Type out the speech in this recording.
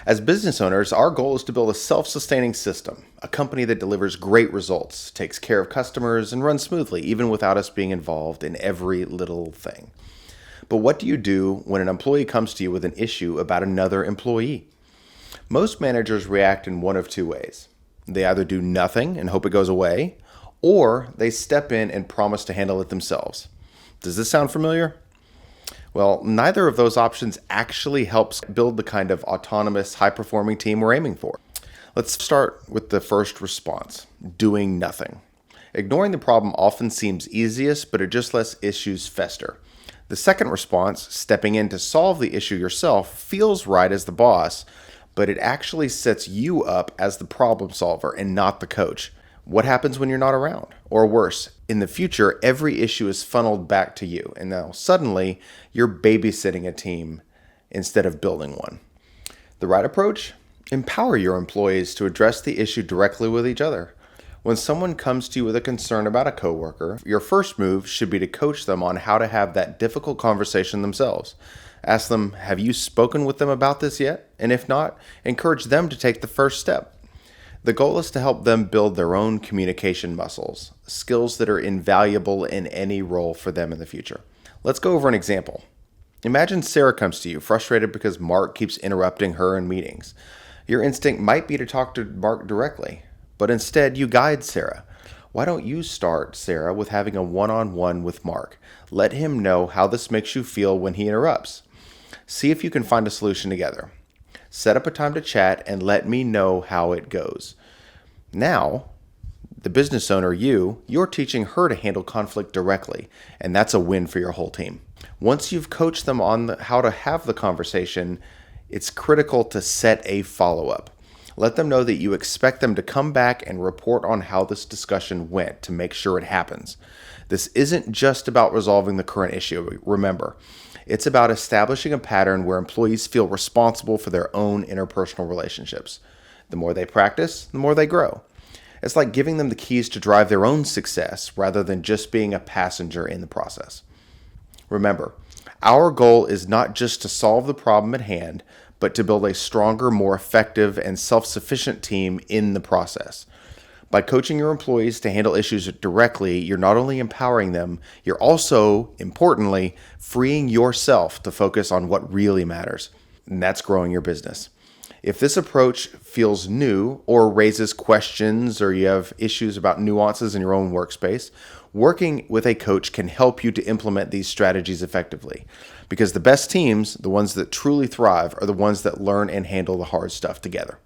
As business owners, our goal is to build a self-sustaining system, a company that delivers great results, takes care of customers, and runs smoothly, even without us being involved in every little thing. But what do you do when an employee comes to you with an issue about another employee? Most managers react in one of two ways. They either do nothing and hope it goes away, or they step in and promise to handle it themselves. Does this sound familiar? Well, neither of those options actually helps build the kind of autonomous, high-performing team we're aiming for. Let's start with the first response, doing nothing. Ignoring the problem often seems easiest, but it just lets issues fester. The second response, stepping in to solve the issue yourself, feels right as the boss, but it actually sets you up as the problem solver and not the coach. What happens when you're not around? Or worse, in the future, every issue is funneled back to you, and now suddenly you're babysitting a team instead of building one. The right approach? Empower your employees to address the issue directly with each other. When someone comes to you with a concern about a coworker, your first move should be to coach them on how to have that difficult conversation themselves. Ask them, have you spoken with them about this yet? And if not, encourage them to take the first step. The goal is to help them build their own communication muscles, skills that are invaluable in any role for them in the future. Let's go over an example. Imagine Sarah comes to you frustrated because Mark keeps interrupting her in meetings. Your instinct might be to talk to Mark directly, but instead you guide Sarah. Why don't you start, Sarah, with having a one-on-one with Mark? Let him know how this makes you feel when he interrupts. See if you can find a solution together. Set up a time to chat and let me know how it goes. Now, the business owner, you're teaching her to handle conflict directly, and that's a win for your whole team. Once you've coached them on how to have the conversation, it's critical to set a follow-up. Let them know that you expect them to come back and report on how this discussion went to make sure it happens. This isn't just about resolving the current issue, remember. It's about establishing a pattern where employees feel responsible for their own interpersonal relationships. The more they practice, the more they grow. It's like giving them the keys to drive their own success rather than just being a passenger in the process. Remember, our goal is not just to solve the problem at hand, but to build a stronger, more effective, and self-sufficient team in the process. By coaching your employees to handle issues directly, you're not only empowering them, you're also, importantly, freeing yourself to focus on what really matters, and that's growing your business. If this approach feels new or raises questions or you have issues about nuances in your own workspace, working with a coach can help you to implement these strategies effectively. Because the best teams, the ones that truly thrive, are the ones that learn and handle the hard stuff together.